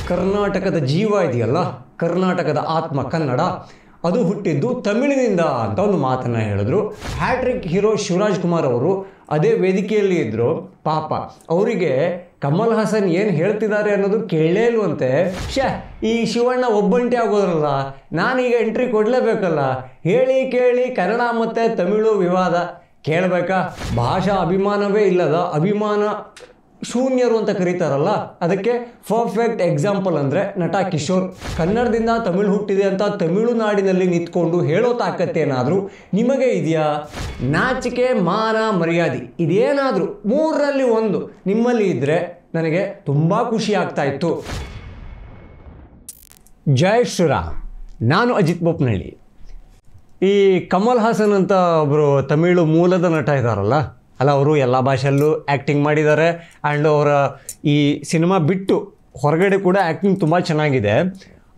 ಕರ್ನಾಟಕದ ಜೀವ ಇದೆಯಲ್ಲ, ಕರ್ನಾಟಕದ ಆತ್ಮ ಕನ್ನಡ, ಅದು ಹುಟ್ಟಿದ್ದು ತಮಿಳಿನಿಂದ ಅಂತ ಒಂದು ಮಾತನ್ನು ಹೇಳಿದ್ರು. ಹ್ಯಾಟ್ರಿಕ್ ಹೀರೋ ಶಿವರಾಜ್ ಕುಮಾರ್ ಅವರು ಅದೇ ವೇದಿಕೆಯಲ್ಲಿ ಇದ್ದರು. ಪಾಪ ಅವರಿಗೆ ಕಮಲ್ ಹಾಸನ್ ಏನು ಹೇಳ್ತಿದ್ದಾರೆ ಅನ್ನೋದು ಕೇಳೇ ಇಲ್ವಂತೆ. ಈ ಶಿವಣ್ಣ ಒಬ್ಬಂಟಿ ಆಗೋದ್ರಲ್ಲ, ನಾನೀಗ ಎಂಟ್ರಿ ಕೊಡಲೇಬೇಕಲ್ಲ, ಹೇಳಿ ಕೇಳಿ ಕನ್ನಡ ಮತ್ತು ತಮಿಳು ವಿವಾದ ಕೇಳಬೇಕಾ? ಭಾಷಾ ಅಭಿಮಾನವೇ ಇಲ್ಲದ ಅಭಿಮಾನ ಶೂನ್ಯರು ಅಂತ ಕರೀತಾರಲ್ಲ, ಅದಕ್ಕೆ ಪರ್ಫೆಕ್ಟ್ ಎಕ್ಸಾಂಪಲ್ ಅಂದರೆ ನಟ ಕಿಶೋರ್. ಕನ್ನಡದಿಂದ ತಮಿಳು ಹುಟ್ಟಿದೆ ಅಂತ ತಮಿಳುನಾಡಿನಲ್ಲಿ ನಿಂತ್ಕೊಂಡು ಹೇಳೋ ತಾಕತ್ತೇನಾದರೂ ನಿಮಗೆ ಇದೆಯಾ? ನಾಚಿಕೆ, ಮಾನ, ಮರ್ಯಾದೆ ಇದೇನಾದರೂ ಮೂರರಲ್ಲಿ ಒಂದು ನಿಮ್ಮಲ್ಲಿ ಇದ್ದರೆ ನನಗೆ ತುಂಬ ಖುಷಿ ಆಗ್ತಾ ಇತ್ತು. ಜೈ ಶ್ರೀರಾಮ್. ನಾನು ಅಜಿತ್ ಬೋಪ್ನಹಳ್ಳಿ. ಈ ಕಮಲ್ ಹಾಸನ್ ಅಂತ ಒಬ್ಬರು ತಮಿಳು ಮೂಲದ ನಟ ಇದ್ದಾರಲ್ಲ, ಅವರು ಎಲ್ಲ ಭಾಷೆಯಲ್ಲೂ ಆ್ಯಕ್ಟಿಂಗ್ ಮಾಡಿದ್ದಾರೆ. ಆ್ಯಂಡ್ ಅವರ ಈ ಸಿನಿಮಾ ಬಿಟ್ಟು ಹೊರಗಡೆ ಕೂಡ ಆ್ಯಕ್ಟಿಂಗ್ ತುಂಬ ಚೆನ್ನಾಗಿದೆ.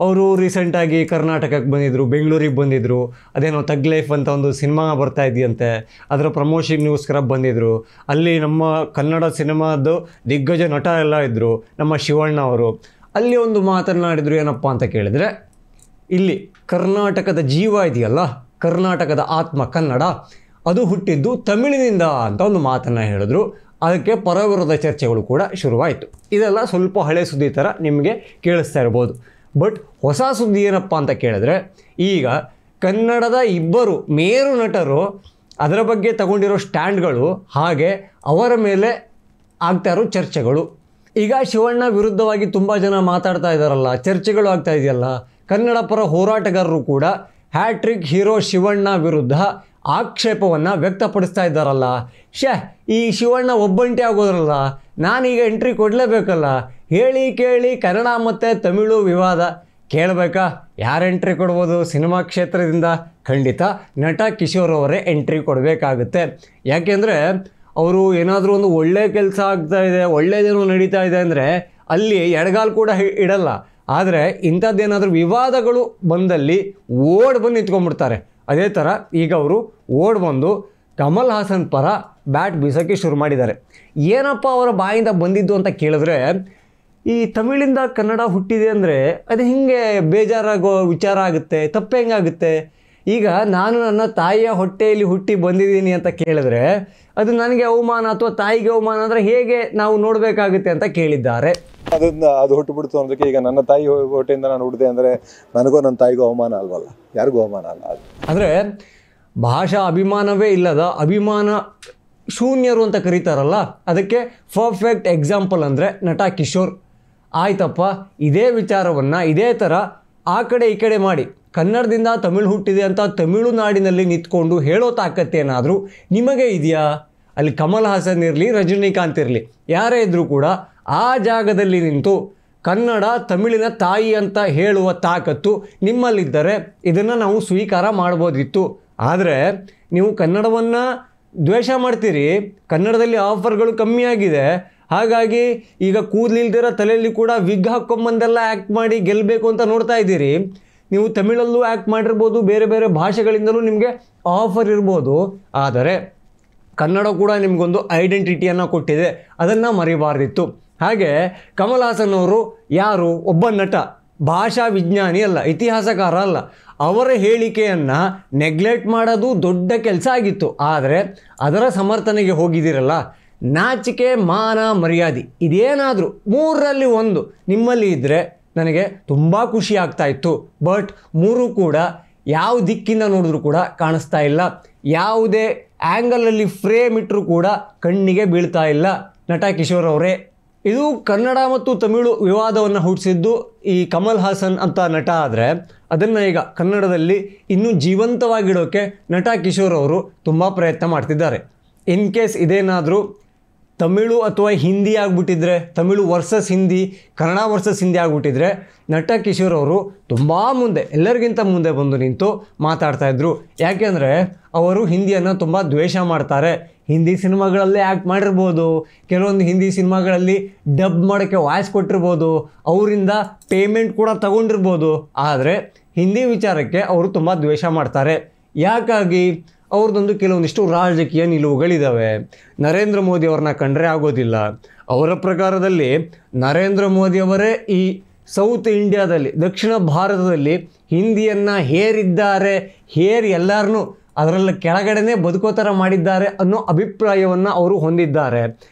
ಅವರು ರೀಸೆಂಟಾಗಿ ಕರ್ನಾಟಕಕ್ಕೆ ಬಂದಿದ್ದರು, ಬೆಂಗಳೂರಿಗೆ ಬಂದಿದ್ದರು. ಅದೇನೋ ತಗ್ ಲೈಫ್ ಅಂತ ಒಂದು ಸಿನಿಮಾ ಬರ್ತಾ ಇದೆಯಂತೆ, ಅದರ ಪ್ರಮೋಷನ್ಗೋಸ್ಕರ ಬಂದಿದ್ದರು. ಅಲ್ಲಿ ನಮ್ಮ ಕನ್ನಡ ಸಿನಿಮಾದ್ದು ದಿಗ್ಗಜ ನಟ ಎಲ್ಲ ಇದ್ದರು, ನಮ್ಮ ಶಿವಣ್ಣ ಅವರು. ಅಲ್ಲಿ ಒಂದು ಮಾತನಾಡಿದರು. ಏನಪ್ಪ ಅಂತ ಕೇಳಿದರೆ, ಇಲ್ಲಿ ಕರ್ನಾಟಕದ ಜೀವ ಇದೆಯಲ್ಲ, ಕರ್ನಾಟಕದ ಆತ್ಮ ಕನ್ನಡ, ಅದು ಹುಟ್ಟಿದ್ದು ತಮಿಳಿನಿಂದ ಅಂತ ಒಂದು ಮಾತನ್ನು ಹೇಳಿದ್ರು. ಅದಕ್ಕೆ ಪರವಿರೋಧ ಚರ್ಚೆಗಳು ಕೂಡ ಶುರುವಾಯಿತು. ಇದೆಲ್ಲ ಸ್ವಲ್ಪ ಹಳೆ ಸುದ್ದಿ ಥರ ನಿಮಗೆ ಕೇಳಿಸ್ತಾ ಇರ್ಬೋದು. ಬಟ್ ಹೊಸ ಸುದ್ದಿ ಏನಪ್ಪ ಅಂತ ಕೇಳಿದ್ರೆ, ಈಗ ಕನ್ನಡದ ಇಬ್ಬರು ಮೇರು ನಟರು ಅದರ ಬಗ್ಗೆ ತಗೊಂಡಿರೋ ಸ್ಟ್ಯಾಂಡ್ಗಳು, ಹಾಗೆ ಅವರ ಮೇಲೆ ಆಗ್ತಾ ಇರೋ ಚರ್ಚೆಗಳು. ಈಗ ಶಿವಣ್ಣ ವಿರುದ್ಧವಾಗಿ ತುಂಬ ಜನ ಮಾತಾಡ್ತಾ ಇದ್ದಾರಲ್ಲ, ಚರ್ಚೆಗಳು ಆಗ್ತಾ ಇದೆಯಲ್ಲ. ಕನ್ನಡ ಪರ ಹೋರಾಟಗಾರರು ಕೂಡ ಹ್ಯಾಟ್ರಿಕ್ ಹೀರೋ ಶಿವಣ್ಣ ವಿರುದ್ಧ ಆಕ್ಷೇಪವನ್ನು ವ್ಯಕ್ತಪಡಿಸ್ತಾ ಇದ್ದಾರಲ್ಲ. ಈ ಶಿವಣ್ಣ ಒಬ್ಬಂಟಿ ಆಗೋದ್ರಲ್ಲ, ನಾನೀಗ ಎಂಟ್ರಿ ಕೊಡಲೇಬೇಕಲ್ಲ, ಹೇಳಿ ಕೇಳಿ ಕನ್ನಡ ಮತ್ತು ತಮಿಳು ವಿವಾದ ಕೇಳಬೇಕಾ? ಯಾರು ಎಂಟ್ರಿ ಕೊಡ್ಬೋದು? ಸಿನಿಮಾ ಕ್ಷೇತ್ರದಿಂದ ಖಂಡಿತ ನಟ ಕಿಶೋರ್ ಅವರೇ ಎಂಟ್ರಿ ಕೊಡಬೇಕಾಗುತ್ತೆ. ಯಾಕೆಂದರೆ ಅವರು ಏನಾದರೂ ಒಂದು ಒಳ್ಳೆಯ ಕೆಲಸ ಆಗ್ತಾಯಿದೆ, ಒಳ್ಳೆಯದೇನೋ ನಡೀತಾ ಇದೆ ಅಂದರೆ ಅಲ್ಲಿ ಎಡಗಾಲು ಕೂಡ ಇಡಲ್ಲ. ಆದರೆ ಇಂಥದ್ದೇನಾದರೂ ವಿವಾದಗಳು ಬಂದಲ್ಲಿ ಓಡ್ ಬಂದು ನಿಂತ್ಕೊಂಡ್ಬಿಡ್ತಾರೆ. ಅದೇ ಥರ ಈಗ ಅವರು ಓಡ್ ಬಂದು ಕಮಲ್ ಹಾಸನ್ ಪರ ಬ್ಯಾಟ್ ಬೀಸೋಕ್ಕೆ ಶುರು ಮಾಡಿದ್ದಾರೆ. ಏನಪ್ಪ ಅವರ ಬಾಯಿಂದ ಬಂದಿದ್ದು ಅಂತ ಕೇಳಿದ್ರೆ, ಈ ತಮಿಳಿಂದ ಕನ್ನಡ ಹುಟ್ಟಿದೆ ಅಂದರೆ ಅದು ಹಿಂಗೆ ಬೇಜಾರಾಗೋ ವಿಚಾರ ಆಗುತ್ತೆ, ತಪ್ಪು ಹೆಂಗಾಗುತ್ತೆ? ಈಗ ನಾನು ನನ್ನ ತಾಯಿಯ ಹೊಟ್ಟೆಯಲ್ಲಿ ಹುಟ್ಟಿ ಬಂದಿದ್ದೀನಿ ಅಂತ ಕೇಳಿದ್ರೆ ಅದು ನನಗೆ ಅವಮಾನ ಅಥವಾ ತಾಯಿಗೆ ಅವಮಾನ ಅಂದರೆ ಹೇಗೆ ನಾವು ನೋಡಬೇಕಾಗುತ್ತೆ ಅಂತ ಕೇಳಿದ್ದಾರೆ. ಅದು ಹುಟ್ಟುಬಿಡ್ತು ಅನ್ನೋದಕ್ಕೆ, ಈಗ ನನ್ನ ತಾಯಿ ಹೊಟ್ಟೆಯಿಂದ ನಾನು ಹುಟ್ಟಿದೆ ಅಂದರೆ ನನಗೂ ನನ್ನ ತಾಯಿಗೂ ಅವಮಾನ ಅಲ್ವಲ್ಲ, ಯಾರಿಗೂ ಅವಮಾನ ಅಲ್ಲ. ಅಂದರೆ ಭಾಷಾ ಅಭಿಮಾನವೇ ಇಲ್ಲದ ಅಭಿಮಾನ ಶೂನ್ಯರು ಅಂತ ಕರೀತಾರಲ್ಲ, ಅದಕ್ಕೆ ಪರ್ಫೆಕ್ಟ್ ಎಕ್ಸಾಂಪಲ್ ಅಂದರೆ ನಟ ಕಿಶೋರ್. ಆಯ್ತಪ್ಪ, ಇದೇ ವಿಚಾರವನ್ನು ಇದೇ ಥರ ಆ ಕಡೆ ಈ ಕಡೆ ಮಾಡಿ ಕನ್ನಡದಿಂದ ತಮಿಳು ಹುಟ್ಟಿದೆ ಅಂತ ತಮಿಳುನಾಡಿನಲ್ಲಿ ನಿಂತ್ಕೊಂಡು ಹೇಳೋ ತಾಕತ್ತೇನಾದರೂ ನಿಮಗೆ ಇದೆಯಾ? ಅಲ್ಲಿ ಕಮಲ್ ಹಾಸನ್ ಇರಲಿ, ರಜನಿಕಾಂತ್ ಇರಲಿ, ಯಾರೇ ಇದ್ದರೂ ಕೂಡ ಆ ಜಾಗದಲ್ಲಿ ನಿಂತು ಕನ್ನಡ ತಮಿಳಿನ ತಾಯಿ ಅಂತ ಹೇಳುವ ತಾಕತ್ತು ನಿಮ್ಮಲ್ಲಿದ್ದರೆ ಇದನ್ನು ನಾವು ಸ್ವೀಕಾರ ಮಾಡ್ಬೋದಿತ್ತು. ಆದರೆ ನೀವು ಕನ್ನಡವನ್ನು ದ್ವೇಷ ಮಾಡ್ತೀರಿ, ಕನ್ನಡದಲ್ಲಿ ಆಫರ್ಗಳು ಕಮ್ಮಿ ಆಗಿದೆ, ಹಾಗಾಗಿ ಈಗ ಕೂದಲಿಲ್ದಿರೋ ತಲೆಯಲ್ಲಿ ಕೂಡ ವಿಗ್ ಹಾಕ್ಕೊಂಬಂದೆಲ್ಲ ಆ್ಯಕ್ಟ್ ಮಾಡಿ ಗೆಲ್ಲಬೇಕು ಅಂತ ನೋಡ್ತಾ ಇದ್ದೀರಿ. ನೀವು ತಮಿಳಲ್ಲೂ ಆ್ಯಕ್ಟ್ ಮಾಡಿರ್ಬೋದು, ಬೇರೆ ಬೇರೆ ಭಾಷೆಗಳಿಂದಲೂ ನಿಮಗೆ ಆಫರ್ ಇರ್ಬೋದು. ಆದರೆ ಕನ್ನಡ ಕೂಡ ನಿಮಗೊಂದು ಐಡೆಂಟಿಟಿಯನ್ನು ಕೊಟ್ಟಿದೆ, ಅದನ್ನು ಮರಿಬಾರ್ದಿತ್ತು. ಹಾಗೆ ಕಮಲ್ ಹಾಸನ್ ಅವರು ಯಾರು? ಒಬ್ಬ ನಟ, ಭಾಷಾ ವಿಜ್ಞಾನಿ ಅಲ್ಲ, ಇತಿಹಾಸಕಾರ ಅಲ್ಲ. ಅವರ ಹೇಳಿಕೆಯನ್ನು ನೆಗ್ಲೆಕ್ಟ್ ಮಾಡೋದು ದೊಡ್ಡ ಕೆಲಸ ಆಗಿತ್ತು. ಆದರೆ ಅದರ ಸಮರ್ಥನೆಗೆ ಹೋಗಿದ್ದೀರಲ್ಲ, ನಾಚಿಕೆ, ಮಾನ, ಮರ್ಯಾದೆ ಇದೇನಾದರೂ ಮೂರರಲ್ಲಿ ಒಂದು ನಿಮ್ಮಲ್ಲಿ ಇದ್ದರೆ ನನಗೆ ತುಂಬ ಖುಷಿ ಆಗ್ತಾ ಇತ್ತು. ಬಟ್ ಮೂರು ಕೂಡ ಯಾವ ದಿಕ್ಕಿಂದ ನೋಡಿದ್ರೂ ಕೂಡ ಕಾಣಿಸ್ತಾ ಇಲ್ಲ. ಯಾವುದೇ ಆ್ಯಂಗಲಲ್ಲಿ ಫ್ರೇಮ್ ಇಟ್ಟರೂ ಕೂಡ ಕಣ್ಣಿಗೆ ಬೀಳ್ತಾ ಇಲ್ಲ. ನಟ ಕಿಶೋರ್ ಅವರೇ, ಇದು ಕನ್ನಡ ಮತ್ತು ತಮಿಳು ವಿವಾದವನ್ನು ಹುಟ್ಟಿಸಿದ್ದು ಈ ಕಮಲ್ ಹಾಸನ್ ಅಂತ ನಟ. ಆದರೆ ಅದನ್ನು ಈಗ ಕನ್ನಡದಲ್ಲಿ ಇನ್ನೂ ಜೀವಂತವಾಗಿಡೋಕ್ಕೆ ನಟ ಕಿಶೋರ್ ಅವರು ತುಂಬ ಪ್ರಯತ್ನ ಮಾಡ್ತಿದ್ದಾರೆ. ಇನ್ ಕೇಸ್ ಇದೇನಾದರೂ ತಮಿಳು ಅಥವಾ ಹಿಂದಿ ಆಗಿಬಿಟ್ಟಿದ್ರೆ, ತಮಿಳು ವರ್ಸಸ್ ಹಿಂದಿ, ಕನ್ನಡ ವರ್ಸಸ್ ಹಿಂದಿ ಆಗಿಬಿಟ್ಟಿದ್ರೆ ನಟ ಕಿಶೋರ್ ಅವರು ತುಂಬ ಮುಂದೆ, ಎಲ್ಲರಿಗಿಂತ ಮುಂದೆ ಬಂದು ನಿಂತು ಮಾತಾಡ್ತಾಯಿದ್ರು. ಯಾಕೆಂದರೆ ಅವರು ಹಿಂದಿಯನ್ನು ತುಂಬ ದ್ವೇಷ ಮಾಡ್ತಾರೆ. ಹಿಂದಿ ಸಿನಿಮಾಗಳಲ್ಲೇ ಆ್ಯಕ್ಟ್ ಮಾಡಿರ್ಬೋದು, ಕೆಲವೊಂದು ಹಿಂದಿ ಸಿನಿಮಾಗಳಲ್ಲಿ ಡಬ್ ಮಾಡೋಕ್ಕೆ ವಾಯ್ಸ್ ಕೊಟ್ಟಿರ್ಬೋದು, ಅವರಿಂದ ಪೇಮೆಂಟ್ ಕೂಡ ತಗೊಂಡಿರ್ಬೋದು. ಆದರೆ ಹಿಂದಿ ವಿಚಾರಕ್ಕೆ ಅವರು ತುಂಬ ದ್ವೇಷ ಮಾಡ್ತಾರೆ. ಯಾಕಾಗಿ? ಅವ್ರದ್ದೊಂದು ಕೆಲವೊಂದಿಷ್ಟು ರಾಜಕೀಯ ನಿಲುವುಗಳಿದ್ದಾವೆ. ನರೇಂದ್ರ ಮೋದಿ ಅವ್ರನ್ನ ಕಂಡ್ರೆ ಆಗೋದಿಲ್ಲ. ಅವರ ಪ್ರಕಾರದಲ್ಲಿ ನರೇಂದ್ರ ಮೋದಿಯವರೇ ಈ ಸೌತ್ ಇಂಡಿಯಾದಲ್ಲಿ, ದಕ್ಷಿಣ ಭಾರತದಲ್ಲಿ ಹಿಂದಿಯನ್ನು ಹೇರಿದ್ದಾರೆ, ಹೇರಿ ಎಲ್ಲರನ್ನೂ ಅದರಲ್ಲಿ ಕೆಳಗಡೆನೇ ಬದುಕೋ ಥರ ಮಾಡಿದ್ದಾರೆ ಅನ್ನೋ ಅಭಿಪ್ರಾಯವನ್ನು ಅವರು ಹೊಂದಿದ್ದಾರೆ.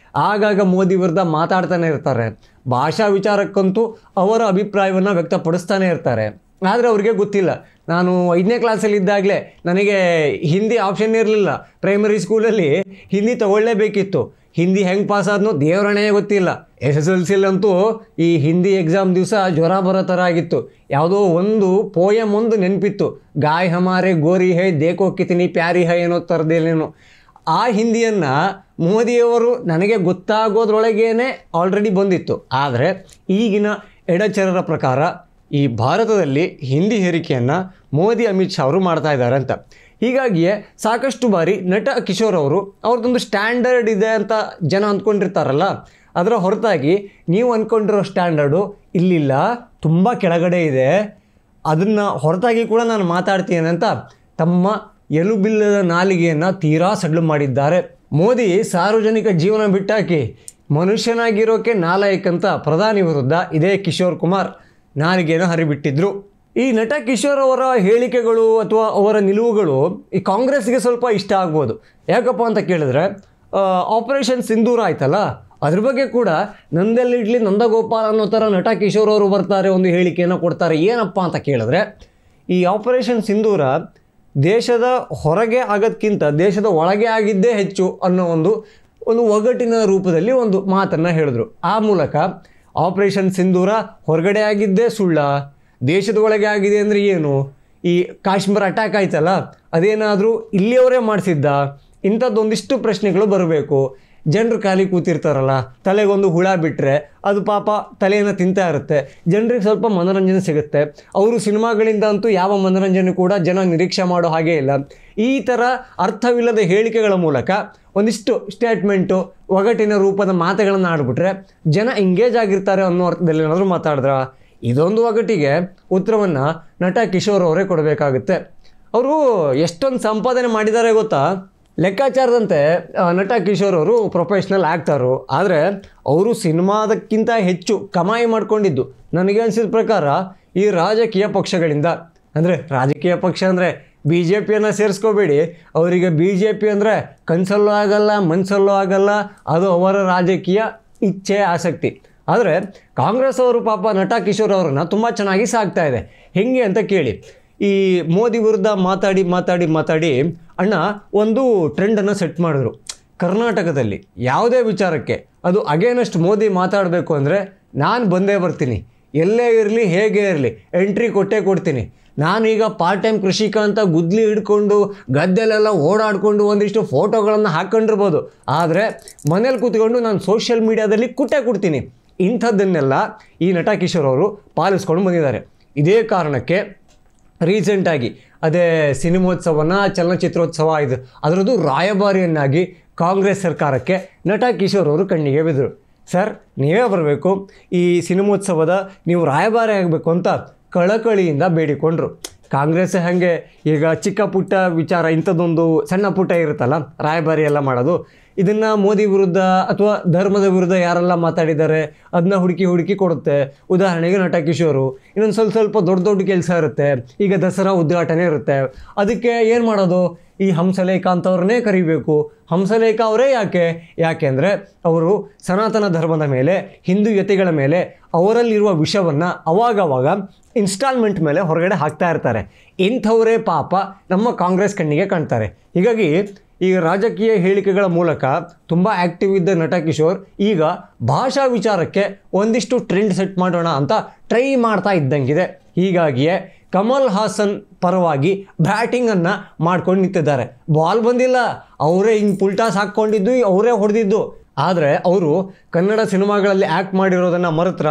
ಆಗಾಗ ಮೋದಿ ವಿರುದ್ಧ ಮಾತಾಡ್ತಾನೆ ಇರ್ತಾರೆ. ಭಾಷಾ ವಿಚಾರಕ್ಕಂತೂ ಅವರ ಅಭಿಪ್ರಾಯವನ್ನು ವ್ಯಕ್ತಪಡಿಸ್ತಾನೆ ಇರ್ತಾರೆ. ಆದರೆ ಅವ್ರಿಗೆ ಗೊತ್ತಿಲ್ಲ, ನಾನು 5ನೇ ಕ್ಲಾಸಲ್ಲಿದ್ದಾಗಲೇ ನನಗೆ ಹಿಂದಿ ಆಪ್ಷನ್ ಇರಲಿಲ್ಲ. ಪ್ರೈಮರಿ ಸ್ಕೂಲಲ್ಲಿ ಹಿಂದಿ ತಗೊಳ್ಳೇಬೇಕಿತ್ತು. ಹಿಂದಿ ಹೆಂಗೆ ಪಾಸ್ ಆದ್ನೋ ದೇವರಣೆ ಗೊತ್ತಿಲ್ಲ. SSLCಲಂತೂ ಈ ಹಿಂದಿ ಎಕ್ಸಾಮ್ ದಿವಸ ಜ್ವರ ಬರೋ ಥರ ಆಗಿತ್ತು. ಯಾವುದೋ ಒಂದು ಪೋಯಮ್ ಒಂದು ನೆನಪಿತ್ತು, ಗಾಯ್ ಹಮಾರೆ ಗೋರಿ ಹೈ ದೇಖೋ ಕಿತನಿ ಪ್ಯಾರಿ ಹೈ ಅನ್ನೋ ಥರದ್ದೇನೇನು. ಆ ಹಿಂದಿಯನ್ನು ಮೋದಿಯವರು ನನಗೆ ಗೊತ್ತಾಗೋದ್ರೊಳಗೇನೆ ಆಲ್ರೆಡಿ ಬಂದಿತ್ತು. ಆದರೆ ಈಗಿನ ಎಡಚರರ ಪ್ರಕಾರ ಈ ಭಾರತದಲ್ಲಿ ಹಿಂದಿ ಹೇರಿಕೆಯನ್ನು ಮೋದಿ ಅಮಿತ್ ಶಾ ಅವರು ಮಾಡ್ತಾ ಇದ್ದಾರೆ ಅಂತ. ಹೀಗಾಗಿಯೇ ಸಾಕಷ್ಟು ಬಾರಿ ನಟ ಕಿಶೋರ್ ಅವರು ಅವ್ರದ್ದೊಂದು ಸ್ಟ್ಯಾಂಡರ್ಡ್ ಇದೆ ಅಂತ ಜನ ಅಂದ್ಕೊಂಡಿರ್ತಾರಲ್ಲ, ಅದರ ಹೊರತಾಗಿ ನೀವು ಅಂದ್ಕೊಂಡಿರೋ ಸ್ಟ್ಯಾಂಡರ್ಡು ಇಲ್ಲಿಲ್ಲ, ತುಂಬ ಕೆಳಗಡೆ ಇದೆ, ಅದನ್ನು ಹೊರತಾಗಿ ಕೂಡ ನಾನು ಮಾತಾಡ್ತೀನಿ ಅಂತ ತಮ್ಮ ಎಲುಬಿಲ್ಲದ ನಾಲಿಗೆಯನ್ನು ತೀರಾ ಸಡ್ಲು ಮಾಡಿದ್ದಾರೆ. ಮೋದಿ ಸಾರ್ವಜನಿಕ ಜೀವನ ಬಿಟ್ಟಾಕಿ ಮನುಷ್ಯನಾಗಿರೋಕೆ ನಾಲಾಯಕ್ ಅಂತ ಪ್ರಧಾನಿ ವಿರುದ್ಧ ಇದೇ ಕಿಶೋರ್ ಕುಮಾರ್ ನಾಲಿಗೆಯನ್ನು ಹರಿಬಿಟ್ಟಿದ್ರು. ಈ ನಟ ಕಿಶೋರ್ ಅವರ ಹೇಳಿಕೆಗಳು ಅಥವಾ ಅವರ ನಿಲುವುಗಳು ಈ ಕಾಂಗ್ರೆಸ್ಗೆ ಸ್ವಲ್ಪ ಇಷ್ಟ ಆಗ್ಬೋದು. ಯಾಕಪ್ಪ ಅಂತ ಕೇಳಿದ್ರೆ, ಆಪರೇಷನ್ ಸಿಂಧೂರ ಆಯ್ತಲ್ಲ, ಅದ್ರ ಬಗ್ಗೆ ಕೂಡ ನಂದೆಲ್ಲಿಡ್ಲಿ ನಂದಗೋಪಾಲ್ ಅನ್ನೋ ಥರ ನಟ ಕಿಶೋರ್ ಅವರು ಬರ್ತಾರೆ, ಒಂದು ಹೇಳಿಕೆಯನ್ನು ಕೊಡ್ತಾರೆ. ಏನಪ್ಪ ಅಂತ ಕೇಳಿದ್ರೆ, ಈ ಆಪರೇಷನ್ ಸಿಂಧೂರ ದೇಶದ ಹೊರಗೆ ಆಗೋದಕ್ಕಿಂತ ದೇಶದ ಒಳಗೆ ಆಗಿದ್ದೇ ಹೆಚ್ಚು ಅನ್ನೋ ಒಂದು ಒಗಟಿನ ರೂಪದಲ್ಲಿ ಒಂದು ಮಾತನ್ನು ಹೇಳಿದ್ರು. ಆ ಮೂಲಕ ಆಪರೇಷನ್ ಸಿಂಧೂರ ಹೊರಗಡೆ ಆಗಿದ್ದೇ ಸುಳ್ಳ, ದೇಶದ ಒಳಗೆ ಆಗಿದೆ ಅಂದರೆ ಏನು, ಈ ಕಾಶ್ಮೀರ ಅಟ್ಯಾಕ್ ಆಯ್ತಲ್ಲ ಅದೇನಾದರೂ ಇಲ್ಲಿಯವರೇ ಮಾಡಿಸಿದ್ದ, ಇಂಥದ್ದೊಂದಿಷ್ಟು ಪ್ರಶ್ನೆಗಳು ಬರಬೇಕು. ಜನರು ಖಾಲಿ ಕೂತಿರ್ತಾರಲ್ಲ, ತಲೆಗೊಂದು ಹುಳ ಬಿಟ್ಟರೆ ಅದು ಪಾಪ ತಲೆಯನ್ನು ತಿಂತಾ ಇರುತ್ತೆ, ಜನರಿಗೆ ಸ್ವಲ್ಪ ಮನೋರಂಜನೆ ಸಿಗುತ್ತೆ. ಅವರು ಸಿನಿಮಾಗಳಿಂದ ಅಂತೂ ಯಾವ ಮನೋರಂಜನೆ ಕೂಡ ಜನ ನಿರೀಕ್ಷೆ ಮಾಡೋ ಹಾಗೆ ಇಲ್ಲ. ಈ ಥರ ಅರ್ಥವಿಲ್ಲದ ಹೇಳಿಕೆಗಳ ಮೂಲಕ ಒಂದಿಷ್ಟು ಸ್ಟೇಟ್ಮೆಂಟು, ಒಗಟಿನ ರೂಪದ ಮಾತುಗಳನ್ನು ಆಡ್ಬಿಟ್ರೆ ಜನ ಎಂಗೇಜ್ ಆಗಿರ್ತಾರೆ ಅನ್ನೋ ಅರ್ಥದಲ್ಲಿ ಏನಾದರೂ ಮಾತಾಡಿದ್ರ, ಇದೊಂದು ಒಗಟಿಗೆ ಉತ್ತರವನ್ನು ನಟ ಕಿಶೋರ್ ಅವರೇ ಕೊಡಬೇಕಾಗುತ್ತೆ. ಅವರು ಎಷ್ಟೊಂದು ಸಂಪಾದನೆ ಮಾಡಿದ್ದಾರೆ ಗೊತ್ತಾ? ಲೆಕ್ಕಾಚಾರದಂತೆ ನಟ ಕಿಶೋರ್ ಅವರು ಪ್ರೊಫೆಷ್ನಲ್ ಆ್ಯಕ್ಟರು, ಆದರೆ ಅವರು ಸಿನಿಮಾದಕ್ಕಿಂತ ಹೆಚ್ಚು ಕಮಾಯಿ ಮಾಡಿಕೊಂಡಿದ್ದು ನನಗೆ ಅನಿಸಿದ ಪ್ರಕಾರ ಈ ರಾಜಕೀಯ ಪಕ್ಷಗಳಿಂದ. ಅಂದರೆ ರಾಜಕೀಯ ಪಕ್ಷ ಅಂದರೆ BJPಯನ್ನು ಸೇರಿಸ್ಕೋಬೇಡಿ, ಅವರಿಗೆ BJP ಅಂದರೆ ಕನಸಲ್ಲೂ ಆಗಲ್ಲ, ಮನಸ್ಸಲ್ಲೂ ಆಗಲ್ಲ, ಅದು ಅವರ ರಾಜಕೀಯ ಇಚ್ಛೆ, ಆಸಕ್ತಿ. ಆದರೆ ಕಾಂಗ್ರೆಸ್ ಅವರು ಪಾಪ ನಟ ಕಿಶೋರ್ ಅವರನ್ನು ತುಂಬ ಚೆನ್ನಾಗಿ ಸಾಕ್ತಾ ಇದೆ. ಹೆಂಗೆ ಅಂತ ಕೇಳಿ, ಈ ಮೋದಿ ವಿರುದ್ಧ ಮಾತಾಡಿ ಅಣ್ಣ ಒಂದು ಟ್ರೆಂಡನ್ನು ಸೆಟ್ ಮಾಡಿದ್ರು. ಕರ್ನಾಟಕದಲ್ಲಿ ಯಾವುದೇ ವಿಚಾರಕ್ಕೆ ಅದು ಅಗೇನಸ್ಟ್ ಮೋದಿ ಮಾತಾಡಬೇಕು ಅಂದರೆ ನಾನು ಬಂದೇ ಬರ್ತೀನಿ, ಎಲ್ಲೇ ಇರಲಿ ಹೇಗೆ ಇರಲಿ ಎಂಟ್ರಿ ಕೊಡ್ತೀನಿ. ನಾನೀಗ ಪಾರ್ಟ್ ಟೈಮ್ ಕೃಷಿಕ ಅಂತ ಗುದ್ಲಿ ಹಿಡ್ಕೊಂಡು ಗದ್ದೆಲೆಲ್ಲ ಓಡಾಡಿಕೊಂಡು ಒಂದಿಷ್ಟು ಫೋಟೋಗಳನ್ನು ಹಾಕ್ಕೊಂಡಿರ್ಬೋದು, ಆದರೆ ಮನೇಲಿ ಕೂತ್ಕೊಂಡು ನಾನು ಸೋಷಿಯಲ್ ಮೀಡಿಯಾದಲ್ಲಿ ಕೊಡ್ತೀನಿ. ಇಂಥದ್ದನ್ನೆಲ್ಲ ಈ ನಟ ಕಿಶೋರ್ ಅವರು ಪಾಲಿಸ್ಕೊಂಡು ಬಂದಿದ್ದಾರೆ. ಇದೇ ಕಾರಣಕ್ಕೆ ರೀಸೆಂಟಾಗಿ ಅದೇ ಸಿನಿಮೋತ್ಸವನ ಚಲನಚಿತ್ರೋತ್ಸವ ಇದು ಅದರದ್ದು ರಾಯಭಾರಿಯನ್ನಾಗಿ ಕಾಂಗ್ರೆಸ್ ಸರ್ಕಾರಕ್ಕೆ ನಟ ಕಿಶೋರ್ ಅವರು ಕಣ್ಣಿಗೆ ಬಿದ್ದರು. ಸರ್, ನೀವೇ ಬರಬೇಕು, ಈ ಸಿನಿಮೋತ್ಸವದ ನೀವು ರಾಯಭಾರಿ ಆಗಬೇಕು ಅಂತ ಕಳಕಳಿಯಿಂದ ಬೇಡಿಕೊಂಡ್ರು. ಕಾಂಗ್ರೆಸ್ ಹಾಗೆ ಈಗ ಚಿಕ್ಕ ಪುಟ್ಟ ವಿಚಾರ ಇಂಥದ್ದೊಂದು ಸಣ್ಣ ಪುಟ್ಟ ಇರುತ್ತಲ್ಲ ರಾಯಭಾರಿ ಎಲ್ಲ ಮಾಡೋದು, ಇದನ್ನು ಮೋದಿ ವಿರುದ್ಧ ಅಥವಾ ಧರ್ಮದ ವಿರುದ್ಧ ಯಾರೆಲ್ಲ ಮಾತಾಡಿದ್ದಾರೆ ಅದನ್ನ ಹುಡುಕಿ ಕೊಡುತ್ತೆ. ಉದಾಹರಣೆಗೆ ನಟ ಕಿಶೋರು ಇನ್ನೊಂದು ಸ್ವಲ್ಪ ದೊಡ್ಡ ಕೆಲಸ ಇರುತ್ತೆ, ಈಗ ದಸರಾ ಉದ್ಘಾಟನೆ ಇರುತ್ತೆ, ಅದಕ್ಕೆ ಏನು ಮಾಡೋದು, ಈ ಹಂಸಲೇಖ ಅಂತವ್ರನ್ನೇ ಕರಿಬೇಕು. ಹಂಸಲೇಖ ಅವರೇ ಯಾಕೆ ಅಂದರೆ ಅವರು ಸನಾತನ ಧರ್ಮದ ಮೇಲೆ, ಹಿಂದೂ ಯತಿಗಳ ಮೇಲೆ ಅವರಲ್ಲಿರುವ ವಿಷವನ್ನು ಅವಾಗವಾಗ ಇನ್ಸ್ಟಾಲ್ಮೆಂಟ್ ಮೇಲೆ ಹೊರಗಡೆ ಹಾಕ್ತಾ ಇರ್ತಾರೆ. ಇಂಥವರೇ ಪಾಪ ನಮ್ಮ ಕಾಂಗ್ರೆಸ್ ಕಣ್ಣಿಗೆ ಕಾಣ್ತಾರೆ. ಹೀಗಾಗಿ ಈ ರಾಜಕೀಯ ಹೇಳಿಕೆಗಳ ಮೂಲಕ ತುಂಬ ಆ್ಯಕ್ಟಿವ್ ಇದ್ದ ನಟ ಕಿಶೋರ್ ಈಗ ಭಾಷಾ ವಿಚಾರಕ್ಕೆ ಒಂದಿಷ್ಟು ಟ್ರೆಂಡ್ ಸೆಟ್ ಮಾಡೋಣ ಅಂತ ಟ್ರೈ ಮಾಡ್ತಾ ಇದ್ದಂಗಿದೆ. ಹೀಗಾಗಿಯೇ ಕಮಲ್ ಹಾಸನ್ ಪರವಾಗಿ ಬ್ಯಾಟಿಂಗನ್ನು ಮಾಡ್ಕೊಂಡು ನಿಂತಿದ್ದಾರೆ. ಬಾಲ್ ಬಂದಿಲ್ಲ, ಅವರೇ ಹಿಂಗೆ ಪುಲ್ಟಾಸ್ ಹಾಕ್ಕೊಂಡಿದ್ದು, ಅವರೇ ಹೊಡೆದಿದ್ದು. ಆದರೆ ಅವರು ಕನ್ನಡ ಸಿನಿಮಾಗಳಲ್ಲಿ ಆ್ಯಕ್ಟ್ ಮಾಡಿರೋದನ್ನು ಮರೆತ್ರ,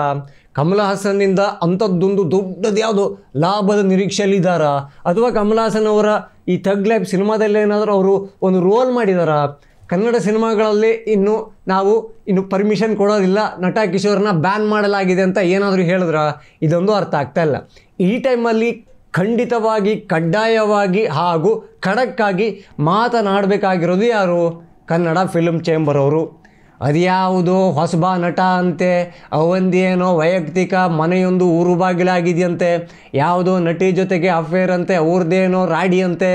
ಕಮಲ್ ಹಾಸನ್ನಿಂದ ಅಂಥದ್ದೊಂದು ದೊಡ್ಡದು ಯಾವುದು ಲಾಭದ ನಿರೀಕ್ಷೆಯಲ್ಲಿದ್ದಾರಾ, ಅಥವಾ ಕಮಲ್ ಹಾಸನ್ ಅವರ ಈ ಥಗ್ ಲೈಫ್ ಸಿನಿಮಾದಲ್ಲಿ ಏನಾದರೂ ಅವರು ಒಂದು ರೋಲ್ ಮಾಡಿದಾರಾ? ಕನ್ನಡ ಸಿನಿಮಾಗಳಲ್ಲಿ ನಾವು ಪರ್ಮಿಷನ್ ಕೊಡೋದಿಲ್ಲ, ನಟ ಕಿಶೋರ್ನ ಬ್ಯಾನ್ ಮಾಡಲಾಗಿದೆ ಅಂತ ಏನಾದರೂ ಹೇಳಿದ್ರ? ಇದೊಂದು ಅರ್ಥ ಆಗ್ತಾ ಇಲ್ಲ. ಈ ಟೈಮಲ್ಲಿ ಖಂಡಿತವಾಗಿ, ಕಡ್ಡಾಯವಾಗಿ ಹಾಗೂ ಖಡಕ್ಕಾಗಿ ಮಾತನಾಡಬೇಕಾಗಿರೋದು ಯಾರು? ಕನ್ನಡ ಫಿಲ್ಮ್ ಚೇಂಬರ್ ಅವರು. ಅದ್ಯಾವುದೋ ಹೊಸಬ ನಟ ಅಂತೆ, ಅವಂದೇನೋ ವೈಯಕ್ತಿಕ ಮನೆಯೊಂದು ಊರು ಬಾಗಿಲಾಗಿದೆಯಂತೆ, ಯಾವುದೋ ನಟಿ ಜೊತೆಗೆ ಅಫೇರ್ ಅಂತೆ, ಅವ್ರದ್ದೇನೋ ರಾಡಿ ಅಂತೆ,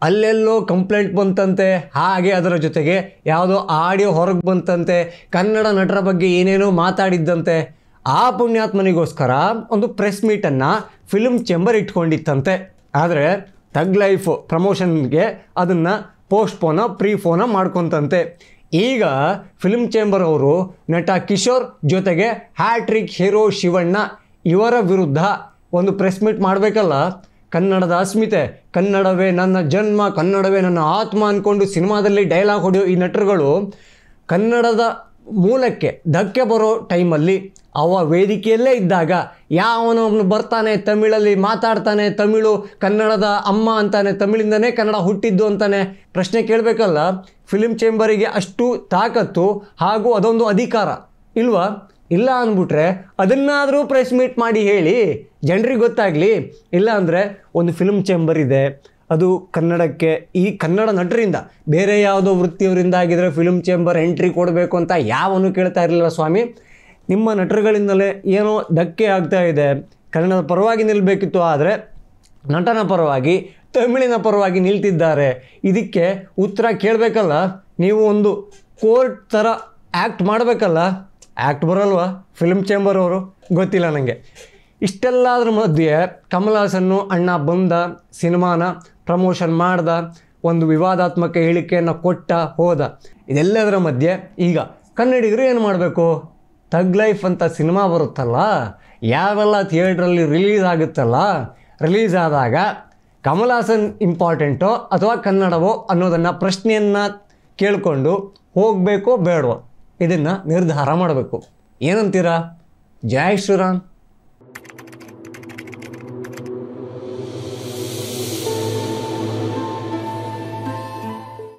ಅಲ್ಲೆಲ್ಲೋ ಕಂಪ್ಲೇಂಟ್ ಬಂತಂತೆ, ಹಾಗೆ ಅದರ ಜೊತೆಗೆ ಯಾವುದೋ ಆಡಿಯೋ ಹೊರಗೆ ಬಂತಂತೆ, ಕನ್ನಡ ನಟರ ಬಗ್ಗೆ ಏನೇನೋ ಮಾತಾಡಿದ್ದಂತೆ. ಆ ಪುಣ್ಯಾತ್ಮನಿಗೋಸ್ಕರ ಒಂದು ಪ್ರೆಸ್ ಮೀಟನ್ನು ಫಿಲ್ಮ್ ಚೇಂಬರ್ ಇಟ್ಕೊಂಡಿತ್ತಂತೆ. ಆದರೆ ಥಗ್ ಲೈಫ್ ಪ್ರಮೋಷನ್ಗೆ ಅದನ್ನು ಪ್ರೀಫೋನ ಮಾಡ್ಕೊತಂತೆ. ಈಗ ಫಿಲ್ಮ್ ಚೇಂಬರ್ ಅವರು ನಟ ಕಿಶೋರ್ ಜೊತೆಗೆ ಹ್ಯಾಟ್ರಿಕ್ ಹೀರೋ ಶಿವಣ್ಣ ಇವರ ವಿರುದ್ಧ ಒಂದು ಪ್ರೆಸ್ ಮೀಟ್ ಮಾಡಬೇಕಲ್ಲ. ಕನ್ನಡದ ಅಸ್ಮಿತೆ, ಕನ್ನಡವೇ ನನ್ನ ಜನ್ಮ, ಕನ್ನಡವೇ ನನ್ನ ಆತ್ಮ ಅಂದ್ಕೊಂಡು ಸಿನಿಮಾದಲ್ಲಿ ಡೈಲಾಗ್ ಹೊಡೆಯೋ ಈ ನಟರುಗಳು ಕನ್ನಡದ ಮೂಲಕ್ಕೆ ಧಕ್ಕೆ ಬರೋ ಟೈಮಲ್ಲಿ ಅವ ವೇದಿಕೆಯಲ್ಲೇ ಇದ್ದಾಗ ಯಾವನೊಬ್ಬನು ಬರ್ತಾನೆ, ತಮಿಳಲ್ಲಿ ಮಾತಾಡ್ತಾನೆ, ತಮಿಳು ಕನ್ನಡದ ಅಮ್ಮ ಅಂತಾನೆ, ತಮಿಳಿಂದನೇ ಕನ್ನಡ ಹುಟ್ಟಿದ್ದು ಅಂತಾನೆ, ಪ್ರಶ್ನೆ ಕೇಳಬೇಕಲ್ಲ. ಫಿಲ್ಮ್ ಚೇಂಬರಿಗೆ ಅಷ್ಟು ತಾಕತ್ತು ಹಾಗೂ ಅದೊಂದು ಅಧಿಕಾರ ಇಲ್ವಾ? ಇಲ್ಲ ಅಂದ್ಬಿಟ್ರೆ ಅದನ್ನಾದರೂ ಪ್ರೆಸ್ ಮೀಟ್ ಮಾಡಿ ಹೇಳಿ, ಜನರಿಗೆ ಗೊತ್ತಾಗಲಿ. ಇಲ್ಲ ಅಂದರೆ ಒಂದು ಫಿಲ್ಮ್ ಚೇಂಬರ್ ಇದೆ, ಅದು ಕನ್ನಡಕ್ಕೆ ಈ ಕನ್ನಡ ನಟರಿಂದ, ಬೇರೆ ಯಾವುದೋ ವೃತ್ತಿಯವರಿಂದ ಆಗಿದ್ರೆ ಫಿಲ್ಮ್ ಚೇಂಬರ್ ಎಂಟ್ರಿ ಕೊಡಬೇಕು ಅಂತ ಯಾವನು ಕೇಳ್ತಾ ಇರಲಿಲ್ಲ ಸ್ವಾಮಿ. ನಿಮ್ಮ ನಟರುಗಳಿಂದಲೇ ಏನೋ ಧಕ್ಕೆ ಆಗ್ತಾ ಇದೆ. ಕನ್ನಡದ ಪರವಾಗಿ ನಿಲ್ಲಬೇಕಿತ್ತು, ಆದರೆ ನಟನ ಪರವಾಗಿ, ತಮಿಳಿನ ಪರವಾಗಿ ನಿಲ್ತಿದ್ದಾರೆ. ಇದಕ್ಕೆ ಉತ್ತರ ಕೇಳಬೇಕಲ್ಲ. ನೀವು ಒಂದು ಕೋರ್ಟ್ ಥರ ಆ್ಯಕ್ಟ್ ಮಾಡಬೇಕಲ್ಲ. ಆ್ಯಕ್ಟ್ ಬರಲ್ವಾ ಫಿಲ್ಮ್ ಚೇಂಬರ್ ಅವರು? ಗೊತ್ತಿಲ್ಲ ನನಗೆ. ಇಷ್ಟೆಲ್ಲದ್ರ ಮಧ್ಯೆ ಕಮಲ್ ಹಾಸನ್ನು ಅಣ್ಣ ಬಂದ, ಸಿನಿಮಾನ ಪ್ರಮೋಷನ್ ಮಾಡ್ದ, ಒಂದು ವಿವಾದಾತ್ಮಕ ಹೇಳಿಕೆಯನ್ನು ಕೊಟ್ಟ, ಹೋದ. ಇದೆಲ್ಲದರ ಮಧ್ಯೆ ಈಗ ಕನ್ನಡಿಗರು ಏನು ಮಾಡಬೇಕು? ಥಗ್ ಲೈಫ್ ಅಂತ ಸಿನಿಮಾ ಬರುತ್ತಲ್ಲ, ಯಾವೆಲ್ಲ ಥಿಯೇಟ್ರಲ್ಲಿ ರಿಲೀಸ್ ಆಗುತ್ತಲ್ಲ, ರಿಲೀಸ್ ಆದಾಗ ಕಮಲ್ ಹಾಸನ್ ಇಂಪಾರ್ಟೆಂಟೋ ಅಥವಾ ಕನ್ನಡವೋ ಅನ್ನೋದನ್ನು ಪ್ರಶ್ನೆಯನ್ನು ಕೇಳಿಕೊಂಡು ಹೋಗಬೇಕೋ ಬೇಡವೋ ಇದನ್ನು ನಿರ್ಧಾರ ಮಾಡಬೇಕು. ಏನಂತೀರಾ? ಜೈ ಶ್ರೀರಾಮ್.